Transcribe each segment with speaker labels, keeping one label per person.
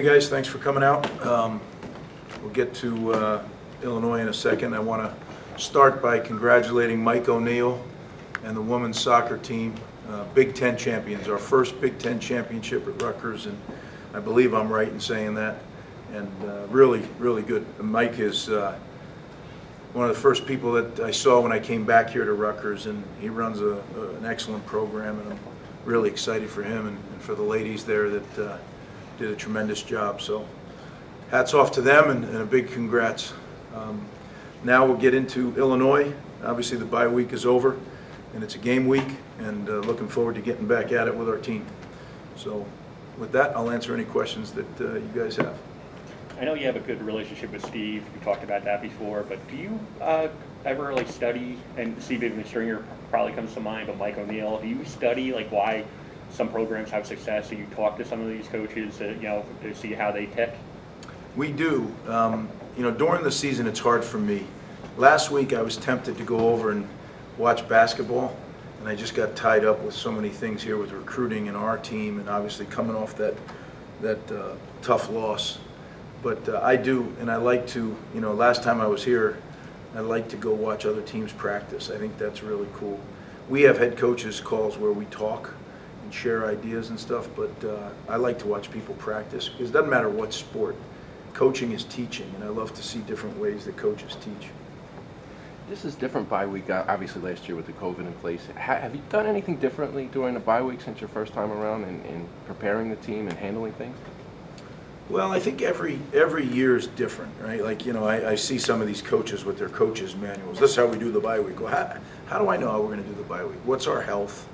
Speaker 1: Hey guys, thanks for coming out. We'll get to Illinois in a second. I want to start by congratulating Mike O'Neill and the women's soccer team, Big Ten champions, our first Big Ten championship at Rutgers, and I believe I'm right in saying that. And really, really good. Mike is one of the first people that I saw when I came back here to Rutgers, and he runs an excellent program, and I'm really excited for him and for the ladies there that did a tremendous job. So hats off to them and a big congrats. Now we'll get into Illinois. Obviously the bye week is over and it's a game week, and looking forward to getting back at it with our team. So with that, I'll answer any questions that you guys have.
Speaker 2: I know you have a good relationship with Steve. We talked about that before, but do you ever really study, and Steve Stringer probably comes to mind, but Mike O'Neill, do you study like why some programs have success? Do you talk to some of these coaches to see how they tick?
Speaker 1: We do. During the season it's hard for me. Last week I was tempted to go over and watch basketball, and I just got tied up with so many things here with recruiting and our team, and obviously coming off that tough loss. But I do, and I like to, last time I was here, I like to go watch other teams practice. I think that's really cool. We have head coaches calls where we talk and share ideas and stuff, but I like to watch people practice, because it doesn't matter what sport. Coaching is teaching, and I love to see different ways that coaches teach.
Speaker 3: This is different bye week, obviously last year with the COVID in place. Have you done anything differently during the bye week since your first time around in preparing the team and handling things?
Speaker 1: Well, I think every year is different, right? Like, I see some of these coaches with their coaches' manuals. This is how we do the bye week. Well, how do I know how we're going to do the bye week? What's our health?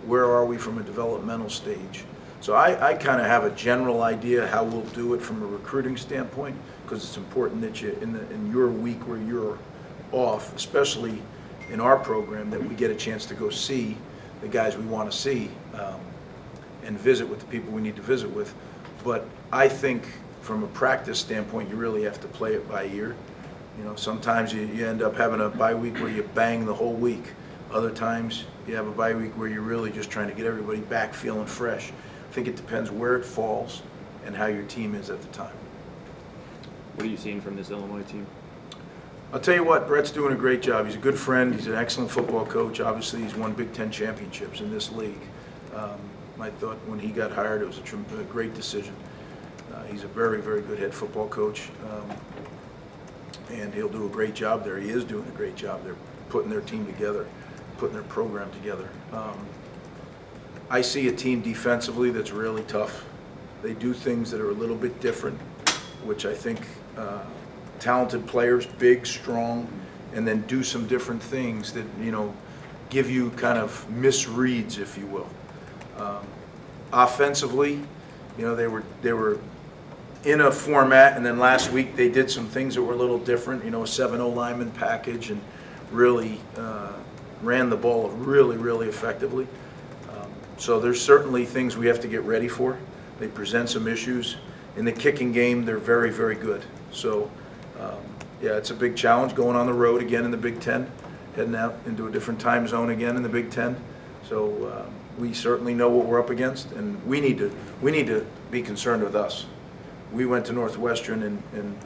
Speaker 1: Where are we from a developmental stage? So I kind of have a general idea how we'll do it from a recruiting standpoint, because it's important that you, in your week where you're off, especially in our program, that we get a chance to go see the guys we want to see and visit with the people we need to visit with. But I think from a practice standpoint, you really have to play it by ear. Sometimes you end up having a bye week where you bang the whole week. Other times you have a bye week where you're really just trying to get everybody back feeling fresh. I think it depends where it falls and how your team is at the time.
Speaker 4: What are you seeing from this Illinois team?
Speaker 1: I'll tell you what, Brett's doing a great job. He's a good friend. He's an excellent football coach. Obviously, he's won Big Ten championships in this league. I thought when he got hired, it was a great decision. He's a very, very good head football coach, and he'll do a great job there. He is doing a great job. They're putting their team together, putting their program together. I see a team defensively that's really tough. They do things that are a little bit different, which I think talented players, big, strong, and then do some different things that, give you kind of misreads, if you will. Offensively, they were in a format, and then last week they did some things that were a little different, a 7-0 lineman package, and really ran the ball really, really effectively. So there's certainly things we have to get ready for. They present some issues. In the kicking game, they're very, very good. So, yeah, it's a big challenge going on the road again in the Big Ten, heading out into a different time zone again in the Big Ten. So we certainly know what we're up against, and we need to be concerned with us. We went to Northwestern, and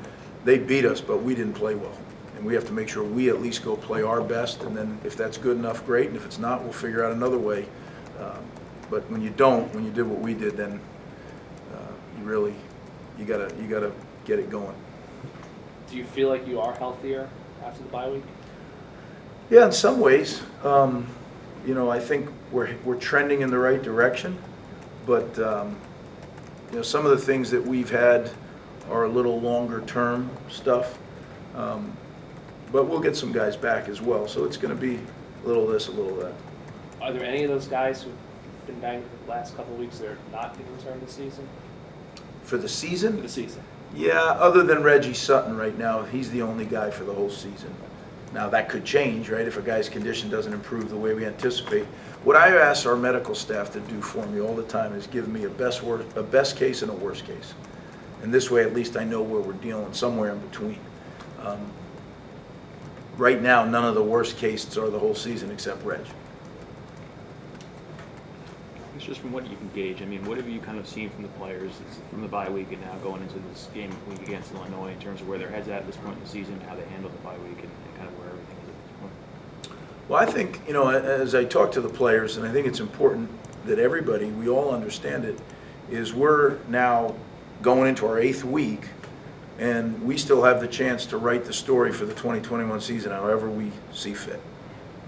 Speaker 1: they beat us, but we didn't play well. And we have to make sure we at least go play our best, and then if that's good enough, great, and if it's not, we'll figure out another way. But when you did what we did, then you gotta get it going.
Speaker 5: Do you feel like you are healthier after the bye week?
Speaker 1: Yeah, in some ways. I think we're trending in the right direction, but some of the things that we've had are a little longer term stuff. But we'll get some guys back as well, so it's going to be a little this, a little that.
Speaker 5: Are there any of those guys who've been banged the last couple of weeks that are not going to return this season?
Speaker 1: For the season?
Speaker 5: For the season.
Speaker 1: Yeah, other than Reggie Sutton right now, he's the only guy for the whole season. Now that could change, right, if a guy's condition doesn't improve the way we anticipate. What I ask our medical staff to do for me all the time is give me a best case and a worst case. And this way at least I know where we're dealing, somewhere in between. Right now, none of the worst cases are the whole season except Reg.
Speaker 4: It's just from what you can gauge. I mean, what have you kind of seen from the players from the bye week and now going into this game week against Illinois in terms of where their heads at this point in the season, how they handle the bye week, and kind of where everything is at this point?
Speaker 1: Well, I think, as I talk to the players, and I think it's important that everybody, we all understand it, is we're now going into our 8th week, and we still have the chance to write the story for the 2021 season however we see fit,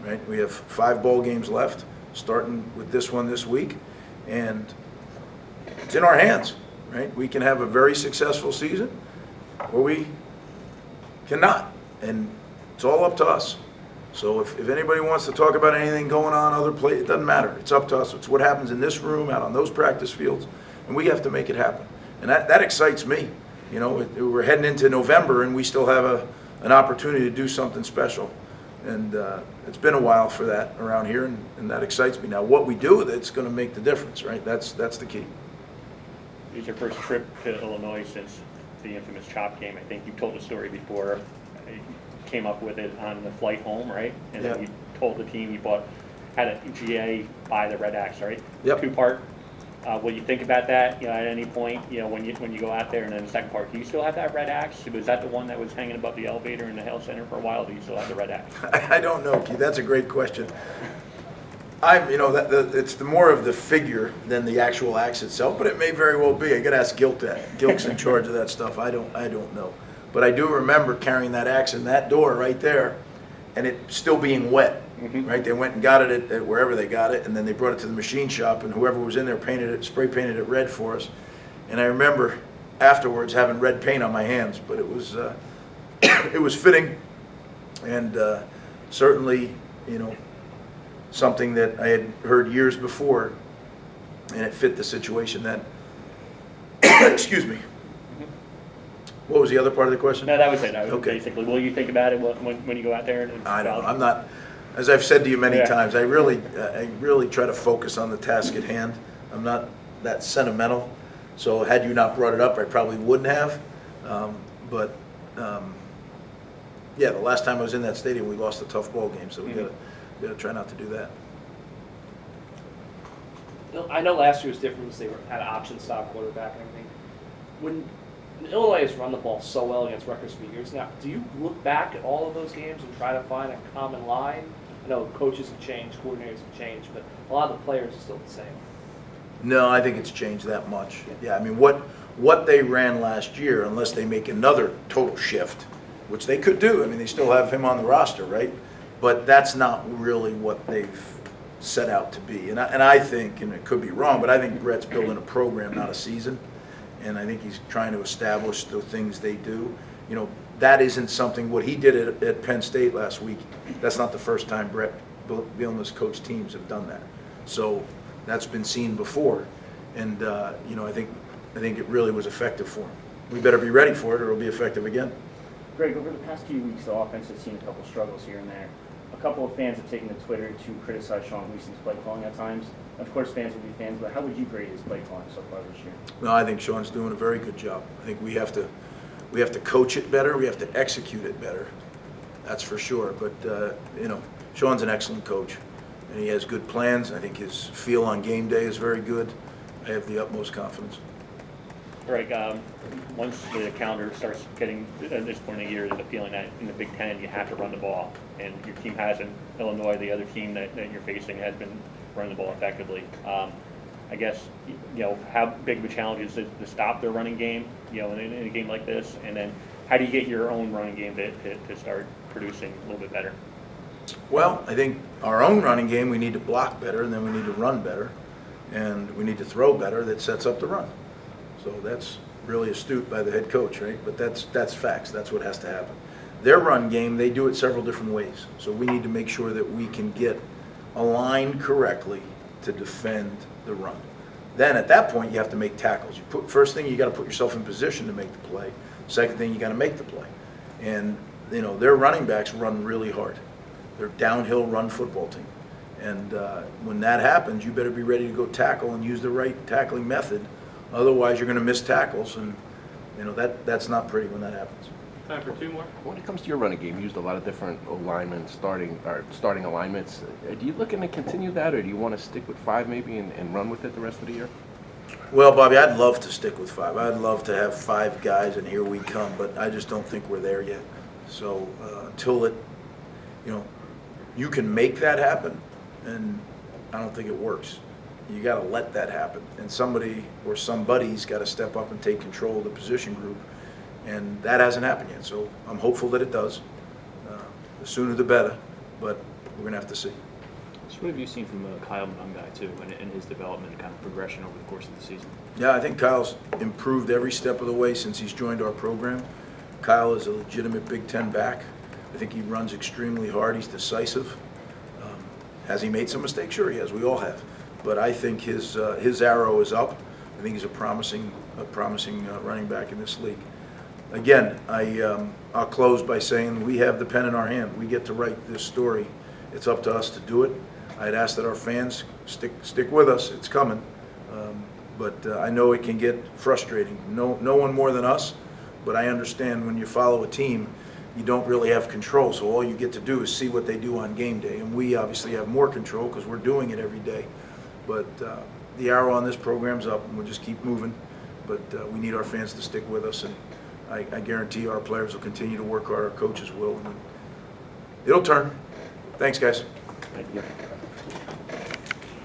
Speaker 1: right? We have 5 bowl games left, starting with this one this week, and it's in our hands, right? We can have a very successful season, or we cannot, and it's all up to us. So if anybody wants to talk about anything going on other places, it doesn't matter. It's up to us. It's what happens in this room, out on those practice fields, and we have to make it happen. And that excites me. We're heading into November, and we still have an opportunity to do something special. And it's been a while for that around here, and that excites me. Now, what we do with it's going to make the difference, right? That's the key.
Speaker 2: It was your first trip to Illinois since the infamous chop game. I think you told the story before. You came up with it on the flight home, right? And then you told the team you had a GA buy the Red Axe, right?
Speaker 1: Yep.
Speaker 2: 2-part. Will you think about that, at any point, when you go out there? And then the second part, do you still have that Red Axe? Was that the one that was hanging above the elevator in the Health Center for a while? Do you still have the Red Axe?
Speaker 1: I don't know, Keith. That's a great question. It's more of the figure than the actual axe itself, but it may very well be. I got to ask Gilt that. Gilt's in charge of that stuff. I don't know. But I do remember carrying that axe in that door right there, and it still being wet.
Speaker 2: Mm-hmm.
Speaker 1: Right? They went and got it at wherever they got it, and then they brought it to the machine shop, and whoever was in there spray painted it red for us. And I remember afterwards having red paint on my hands, but it was it was fitting, and certainly something that I had heard years before, and it fit the situation then. Excuse me. What was the other part of the question?
Speaker 2: No, that was it.
Speaker 1: Okay.
Speaker 2: Basically, will you think about it when you go out there?
Speaker 1: I don't. I'm not. As I've said to you many times, I really try to focus on the task at hand. I'm not that sentimental. So had you not brought it up, I probably wouldn't have. Yeah, the last time I was in that stadium, we lost a tough ball game. So we gotta try not to do that.
Speaker 5: I know last year was different because they had an option style quarterback and everything. When Illinois has run the ball so well against Rutgers for years now, do you look back at all of those games and try to find a common line? I know coaches have changed, coordinators have changed, but a lot of the players are still the same.
Speaker 1: No, I think it's changed that much. Yeah, I mean, what they ran last year, unless they make another total shift, which they could do. I mean, they still have him on the roster, right? But that's not really what they've set out to be. And I think, and it could be wrong, but I think Brett's building a program, not a season. And I think he's trying to establish the things they do. That isn't something, what he did at Penn State last week, that's not the first time Brett Bielema's coached teams have done that. So that's been seen before. And, I think it really was effective for him. We better be ready for it or it'll be effective again.
Speaker 6: Greg, over the past few weeks, the offense has seen a couple struggles here and there. A couple of fans have taken to Twitter to criticize Sean Gleason's play calling at times. Of course, fans will be fans, but how would you grade his play calling so far this year?
Speaker 1: No, I think Sean's doing a very good job. I think we have to coach it better. We have to execute it better. That's for sure. But Sean's an excellent coach, and he has good plans. I think his feel on game day is very good. I have the utmost confidence.
Speaker 2: Greg, once the calendar starts getting at this point of the year, the feeling that in the Big Ten you have to run the ball, and your team hasn't. Illinois, the other team that you're facing, has been running the ball effectively. I guess how big of a challenge is it to stop their running game, in a game like this, and then how do you get your own running game to start producing a little bit better?
Speaker 1: Well, I think our own running game, we need to block better, and then we need to run better, and we need to throw better. That sets up the run. So that's really astute by the head coach, right? But that's facts. That's what has to happen. Their run game, they do it several different ways. So we need to make sure that we can get aligned correctly to defend the run. Then at that point, you have to make tackles. First thing, you got to put yourself in position to make the play. Second thing, you got to make the play. And their running backs run really hard. They're a downhill run football team. And when that happens, you better be ready to go tackle and use the right tackling method. Otherwise, you're going to miss tackles, and that's not pretty when that happens.
Speaker 5: Time for two more.
Speaker 3: When it comes to your running game, you used a lot of different alignments, starting alignments. Do you looking to continue that, or do you want to stick with 5 maybe and run with it the rest of the year?
Speaker 1: Well, Bobby, I'd love to stick with 5. I'd love to have 5 guys, and here we come, but I just don't think we're there yet. So until it, you can make that happen, and I don't think it works. You got to let that happen, and somebody or somebody's got to step up and take control of the position group, and that hasn't happened yet. So I'm hopeful that it does. The sooner the better, but we're going to have to see.
Speaker 4: So what have you seen from Kyle Mungai too, and his development and kind of progression over the course of the season?
Speaker 1: Yeah, I think Kyle's improved every step of the way since he's joined our program. Kyle is a legitimate Big Ten back. I think he runs extremely hard. He's decisive. Has he made some mistakes? Sure he has. We all have. But I think his arrow is up. I think he's a promising running back in this league. Again, I'll close by saying we have the pen in our hand. We get to write this story. It's up to us to do it. I'd ask that our fans stick with us. It's coming. But I know it can get frustrating. No one more than us. But I understand when you follow a team, you don't really have control. So all you get to do is see what they do on game day. And we obviously have more control because we're doing it every day. But the arrow on this program's up, and we'll just keep moving. But we need our fans to stick with us. And I guarantee our players will continue to work hard. Our coaches will. And it'll turn. Thanks, guys.
Speaker 3: Thank you.